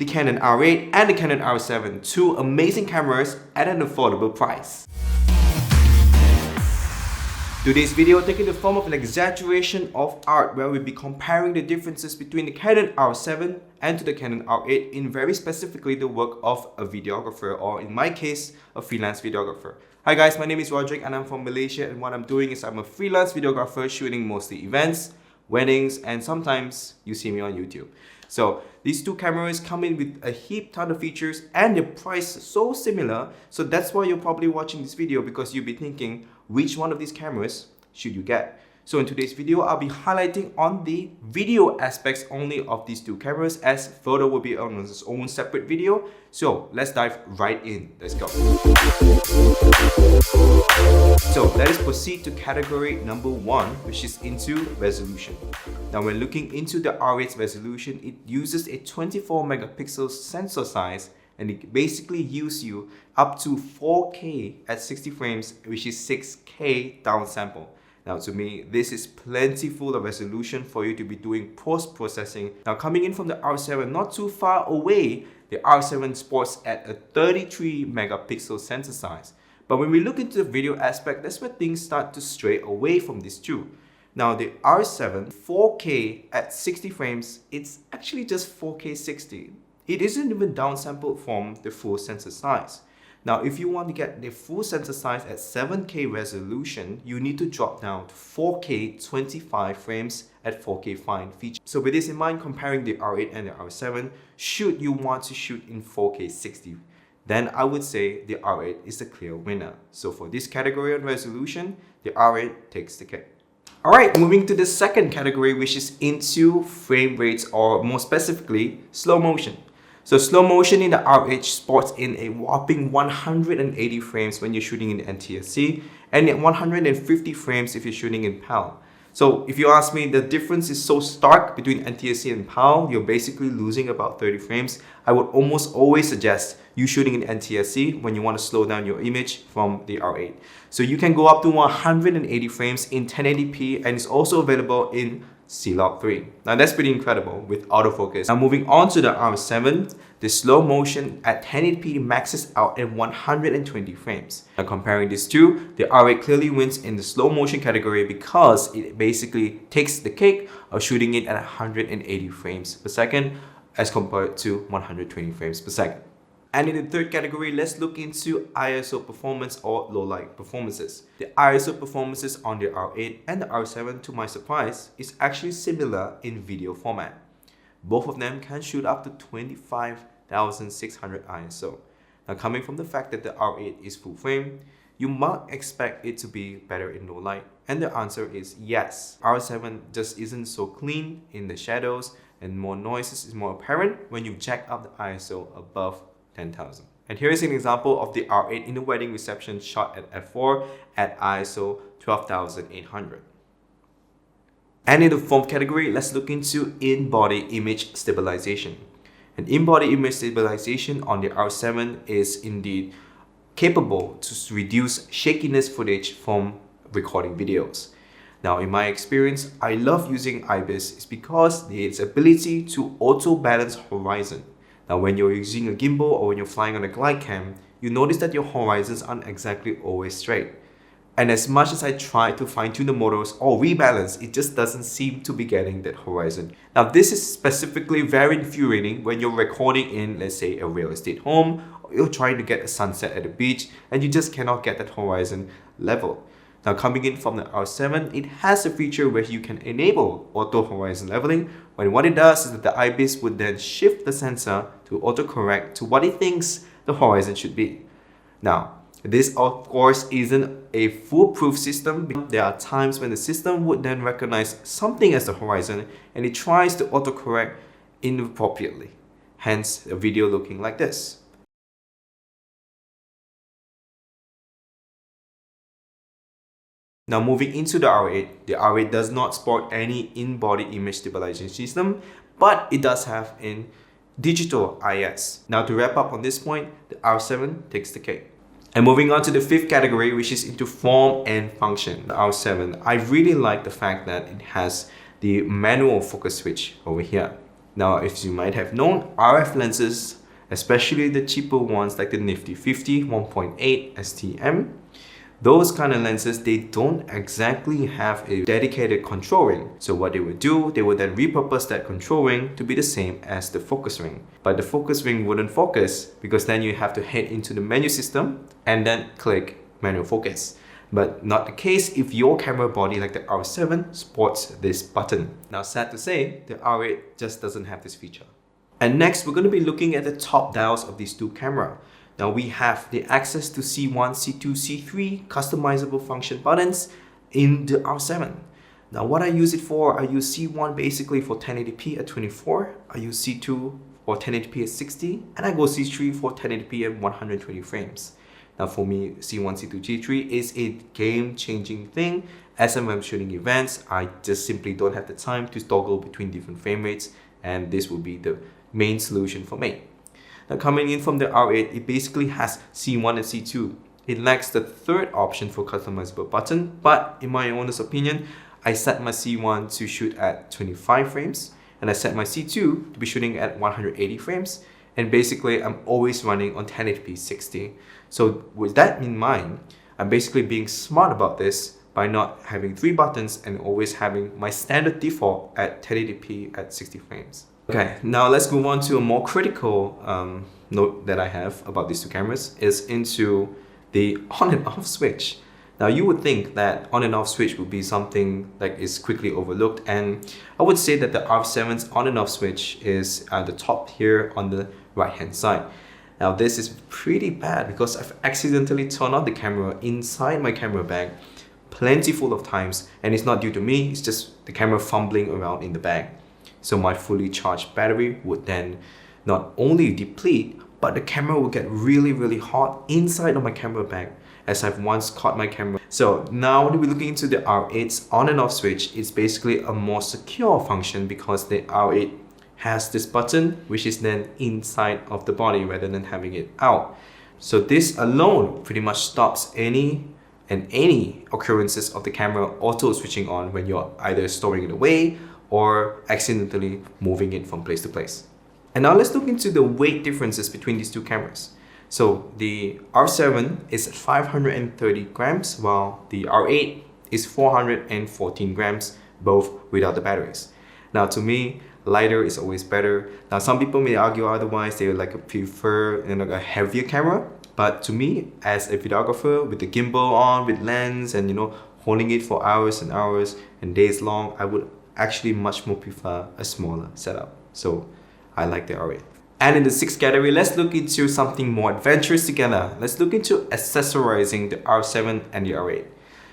the Canon R8 and the Canon R7, two amazing cameras at an affordable price. Today's video will take in the form of an exaggeration of art where we'll be comparing the differences between the Canon R7 and to the Canon R8 in very specifically the work of a videographer, or in my case, a freelance videographer. Hi guys, my name is Rodric and I'm from Malaysia, and what I'm doing is I'm a freelance videographer shooting mostly events, weddings, and sometimes you see me on YouTube. So these two cameras come in with a heap ton of features and the price is so similar. So that's why you're probably watching this video, because you'll be thinking, which one of these cameras should you get? So in today's video, I'll be highlighting on the video aspects only of these two cameras, as photo will be on its own separate video. So let's dive right in. Let's go. So let us proceed to category number 1, which is into resolution. Now when looking into the R8's resolution, it uses a 24 megapixel sensor size, and it basically gives you up to 4K at 60 frames, which is 6K downsample. Now to me, this is plenty full of resolution for you to be doing post-processing. Now coming in from the R7, not too far away, the R7 sports at a 33 megapixel sensor size. But when we look into the video aspect, that's where things start to stray away from these two. Now the R7, 4K at 60 frames, it's actually just 4K 60. It isn't even downsampled from the full sensor size. Now, if you want to get the full sensor size at 7K resolution, you need to drop down to 4K 25 frames at 4K fine feature. So with this in mind, comparing the R8 and the R7, should you want to shoot in 4K 60, then I would say the R8 is the clear winner. So for this category on resolution, the R8 takes the cake. Alright, moving to the second category, which is into frame rates, or more specifically, slow motion. So slow motion in the R8 sports in a whopping 180 frames when you're shooting in NTSC, and at 150 frames if you're shooting in PAL. So if you ask me, the difference is so stark between NTSC and PAL, you're basically losing about 30 frames. I would almost always suggest you shooting in NTSC when you want to slow down your image from the R8. So you can go up to 180 frames in 1080p, and it's also available in C-Log 3. Now that's pretty incredible with autofocus. Now moving on to the R7, the slow motion at 1080p maxes out at 120 frames. Now comparing these two, the R8 clearly wins in the slow motion category because it basically takes the cake of shooting it at 180 frames per second as compared to 120 frames per second. And in the third category, let's look into ISO performance, or low light performances. The ISO performances on the R8 and the R7, to my surprise, is actually similar in video format. Both of them can shoot up to 25,600 ISO. Now coming from the fact that the R8 is full frame, you might expect it to be better in low light. And the answer is yes. R7 just isn't so clean in the shadows, and more noises is more apparent when you jack up the ISO above 10,000. And here is an example of the R8 in the wedding reception shot at f4 at ISO 12,800. And in the fourth category, let's look into in-body image stabilization. And in-body image stabilization on the R7 is indeed capable to reduce shakiness footage from recording videos. Now in my experience, I love using IBIS is because its ability to auto-balance horizon. Now when you're using a gimbal or when you're flying on a glide cam, you notice that your horizons aren't exactly always straight. And as much as I try to fine-tune the motors or rebalance, it just doesn't seem to be getting that horizon. Now this is specifically very infuriating when you're recording in, let's say, a real estate home, or you're trying to get a sunset at the beach and you just cannot get that horizon level. Now coming in from the R7, it has a feature where you can enable auto horizon leveling, when what it does is that the IBIS would then shift the sensor to autocorrect to what it thinks the horizon should be. Now, this of course isn't a foolproof system. There are times when the system would then recognize something as the horizon and it tries to autocorrect inappropriately. Hence, a video looking like this. Now moving into the R8 does not support any in-body image stabilization system, but it does have in digital IS. Now to wrap up on this point, the R7 takes the cake. And moving on to the fifth category, which is into form and function, the R7. I really like the fact that it has the manual focus switch over here. Now, if you might have known, RF lenses, especially the cheaper ones like the Nifty 50 1.8 STM, those kind of lenses, they don't exactly have a dedicated control ring. So what they would do, they would then repurpose that control ring to be the same as the focus ring. But the focus ring wouldn't focus because then you have to head into the menu system and then click manual focus. But not the case if your camera body like the R7 sports this button. Now, sad to say, the R8 just doesn't have this feature. And next, we're going to be looking at the top dials of these two cameras. Now we have the access to C1, C2, C3 customizable function buttons in the R7. Now what I use it for, I use C1 basically for 1080p at 24, I use C2 for 1080p at 60, and I go C3 for 1080p at 120 frames. Now for me, C1, C2, C3 is a game-changing thing. As I'm shooting events, I just simply don't have the time to toggle between different frame rates, and this will be the main solution for me. Now coming in from the R8, it basically has C1 and C2. It lacks the third option for customizable button, but in my honest opinion, I set my C1 to shoot at 25 frames, and I set my C2 to be shooting at 180 frames, and basically I'm always running on 1080p 60. So with that in mind, I'm basically being smart about this by not having 3 buttons and always having my standard default at 1080p at 60 frames. Okay, now let's move on to a more critical note that I have about these two cameras is into the on and off switch. Now you would think that on and off switch would be something that is quickly overlooked, and I would say that the R7's on and off switch is at the top here on the right hand side. Now this is pretty bad because I've accidentally turned on the camera inside my camera bag plentiful of times, and it's not due to me, it's just the camera fumbling around in the bag. So my fully charged battery would then not only deplete, but the camera will get really hot inside of my camera bag, as I've once caught my camera. So now when we're looking into the R8's on and off switch, it's basically a more secure function because the R8 has this button which is then inside of the body rather than having it out. So this alone pretty much stops any occurrences of the camera auto switching on when you're either storing it away or accidentally moving it from place to place. And now let's look into the weight differences between these two cameras. So the R7 is 530 grams while the R8 is 414 grams, both without the batteries. Now to me, lighter is always better. Now some people may argue otherwise, they like prefer a heavier camera. But to me, as a videographer with the gimbal on, with lens and holding it for hours and hours and days long, I would actually much more prefer a smaller setup. So I like the R8. And in the sixth category, let's look into something more adventurous together. Let's look into accessorizing the R7 and the R8.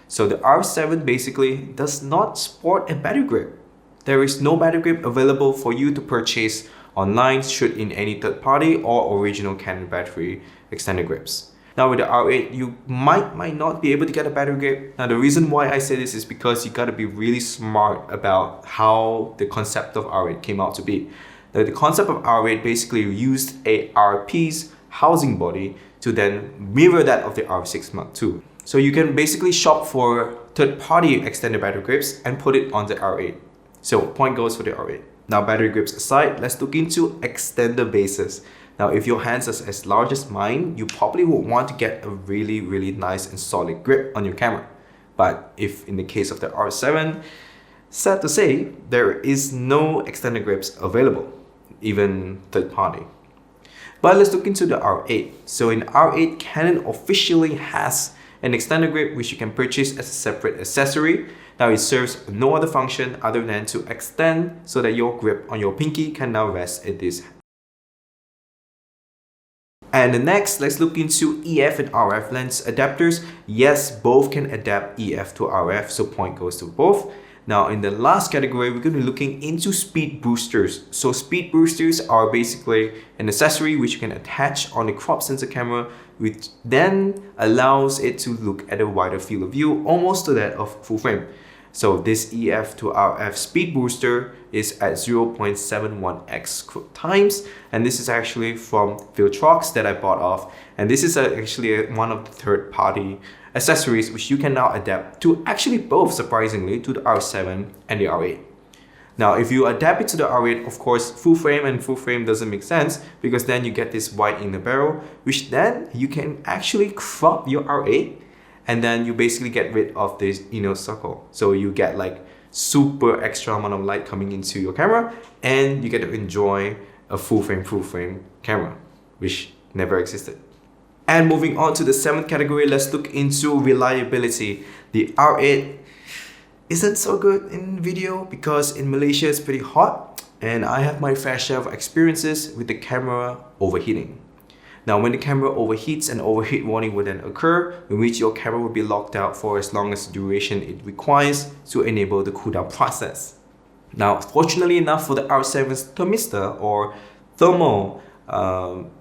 So the R7 basically does not sport a battery grip. There is no battery grip available for you to purchase online, shoot in any third party or original Canon battery extended grips. Now with the R8, you might not be able to get a battery grip. Now the reason why I say this is because you gotta be really smart about how the concept of R8 came out to be. Now the concept of R8 basically used a R-piece housing body to then mirror that of the R6 Mark II. So you can basically shop for third-party extended battery grips and put it on the R8. So point goes for the R8. Now battery grips aside, let's look into extender bases. Now if your hands are as large as mine, you probably would want to get a really nice and solid grip on your camera. But if in the case of the R7, sad to say, there is no extended grips available, even third party. But let's look into the R8. So in R8, Canon officially has an extended grip which you can purchase as a separate accessory. Now it serves no other function other than to extend so that your grip on your pinky can now rest at this. And next, let's look into EF and RF lens adapters. Yes, both can adapt EF to RF, so point goes to both. Now in the last category, we're going to be looking into speed boosters. So speed boosters are basically an accessory which you can attach on the crop sensor camera, which then allows it to look at a wider field of view, almost to that of full frame. So this EF to RF speed booster is at 0.71x times, and this is actually from Viltrox that I bought off, and this is actually one of the third-party accessories which you can now adapt to actually both, surprisingly, to the R7 and the R8. Now, if you adapt it to the R8, of course, full frame doesn't make sense because then you get this wide inner barrel, which then you can actually crop your R8 and then you basically get rid of this inner circle. So you get like super extra amount of light coming into your camera and you get to enjoy a full frame camera, which never existed. And moving on to the 7th category, let's look into reliability. The R8 isn't so good in video because in Malaysia it's pretty hot and I have my fair share of experiences with the camera overheating. Now, when the camera overheats, an overheat warning will then occur, in which your camera will be locked out for as long as the duration it requires to enable the cooldown process. Now, fortunately enough for the R7's thermistor or thermal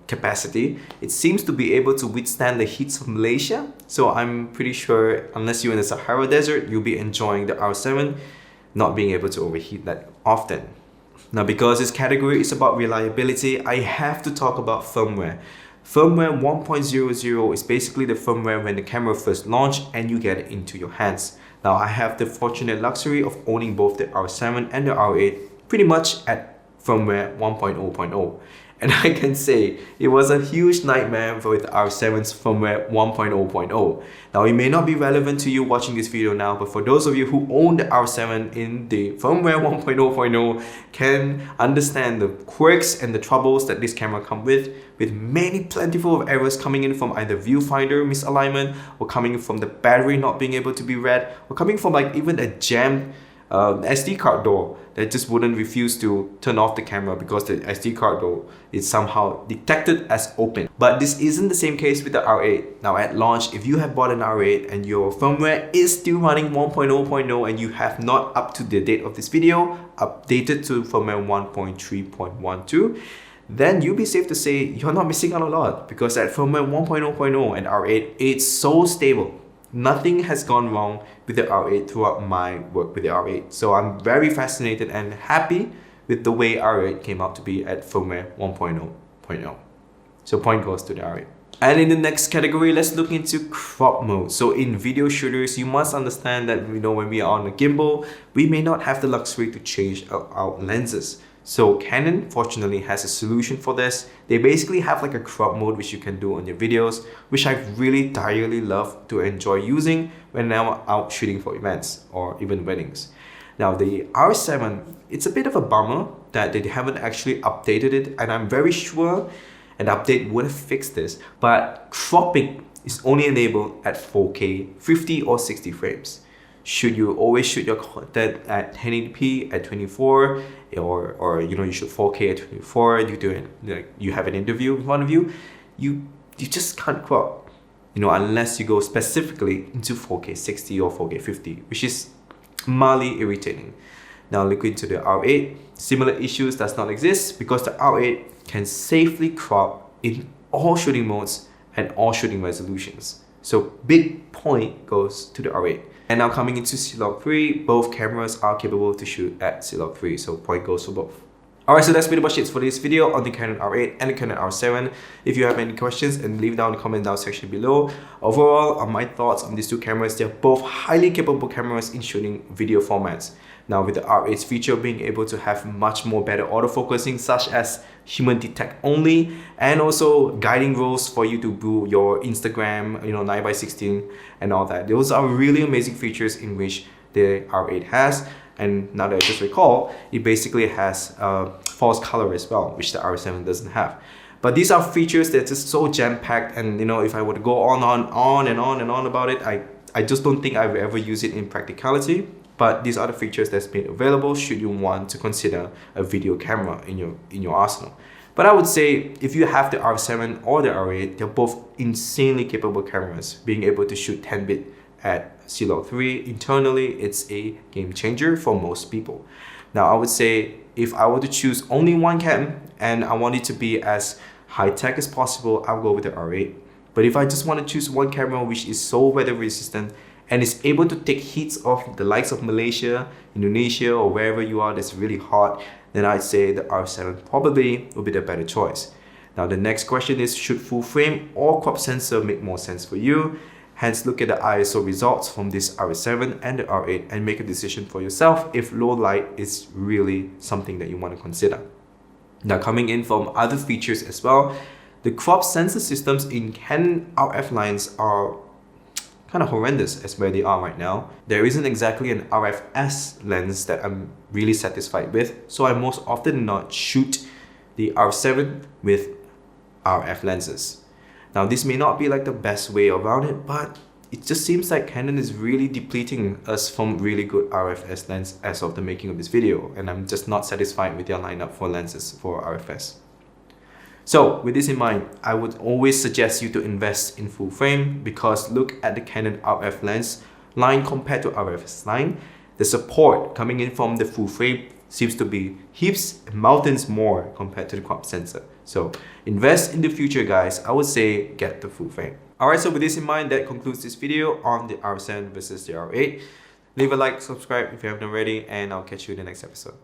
capacity, it seems to be able to withstand the heats of Malaysia. So I'm pretty sure, unless you're in the Sahara Desert, you'll be enjoying the R7 not being able to overheat that often. Now, because this category is about reliability, I have to talk about firmware. Firmware 1.00 is basically the firmware when the camera first launched and you get it into your hands. Now, I have the fortunate luxury of owning both the R7 and the R8 pretty much at firmware 1.0.0. And I can say it was a huge nightmare with R7's firmware 1.0.0. Now, it may not be relevant to you watching this video now, but for those of you who own the R7 in the firmware 1.0.0 can understand the quirks and the troubles that this camera comes with many plentiful of errors coming in from either viewfinder misalignment or coming from the battery not being able to be read or coming from like even a jammed SD card door that just wouldn't refuse to turn off the camera because the SD card door is somehow detected as open. But this isn't the same case with the R8. Now at launch, if you have bought an R8 and your firmware is still running 1.0.0 and you have not, up to the date of this video, updated to firmware 1.3.12, then you'll be safe to say you're not missing out a lot because at firmware 1.0.0 and R8, it's so stable. Nothing has gone wrong with the R8 throughout my work with the R8. So I'm very fascinated and happy with the way R8 came out to be at firmware 1.0.0. So point goes to the R8. And in the next category, let's look into crop mode. So in video shooters, you must understand that when we are on a gimbal, we may not have the luxury to change our lenses. So Canon fortunately has a solution for this. They basically have like a crop mode which you can do on your videos, which I really dearly love to enjoy using when I'm out shooting for events or even weddings. Now the R7, it's a bit of a bummer that they haven't actually updated it, and I'm very sure an update would have fixed this, but cropping is only enabled at 4K 50 or 60 frames. Should you always shoot your content at 1080p at 24 or you shoot 4K at 24, you have an interview in front of you, you just can't crop, unless you go specifically into 4K 60 or 4K 50, which is mildly irritating. Now look into the R8. Similar issues does not exist because the R8 can safely crop in all shooting modes and all shooting resolutions. So big point goes to the R8. And now coming into C-Log 3, both cameras are capable to shoot at C-Log 3, so point goes for both. Alright, so that's pretty much it for this video on the Canon R8 and the Canon R7. If you have any questions, and leave down in the comment down section below. Overall, on my thoughts on these two cameras, they're both highly capable cameras in shooting video formats. Now with the R8's feature being able to have much more better autofocusing, such as human detect only, and also guiding rules for you to do your Instagram, 9x16 and all that. Those are really amazing features in which the R8 has. And now that I just recall, it basically has false color as well, which the R7 doesn't have. But these are features that are just so jam-packed, and if I were to go on and on about it, I just don't think I will ever use it in practicality. But these are the features that's made available should you want to consider a video camera in your arsenal. But I would say if you have the R7 or the R8, they're both insanely capable cameras, being able to shoot 10-bit at C-Log 3 internally. It's a game changer for most people. Now I would say if I were to choose only one cam and I want it to be as high-tech as possible, I'll go with the R8. But if I just want to choose one camera which is so weather resistant and is able to take heats of the likes of Malaysia, Indonesia, or wherever you are that's really hot, then I'd say the R7 probably will be the better choice. Now the next question is, should full frame or crop sensor make more sense for you? Hence, look at the ISO results from this R7 and the R8 and make a decision for yourself if low light is really something that you want to consider. Now, coming in from other features as well, the crop sensor systems in Canon RF lines are kind of horrendous as where they are right now. There isn't exactly an RFS lens that I'm really satisfied with, so I most often not shoot the R7 with RF lenses. Now, this may not be like the best way around it, but it just seems like Canon is really depleting us from really good RFS lens as of the making of this video, and I'm just not satisfied with their lineup for lenses for RFS. So with this in mind, I would always suggest you to invest in full frame, because look at the Canon RF lens line compared to RFS line. The support coming in from the full frame seems to be heaps and mountains more compared to the crop sensor. So invest in the future, guys. I would say get the full frame. Alright, so with this in mind, that concludes this video on the R7 versus the R8. Leave a like, subscribe if you haven't already, and I'll catch you in the next episode.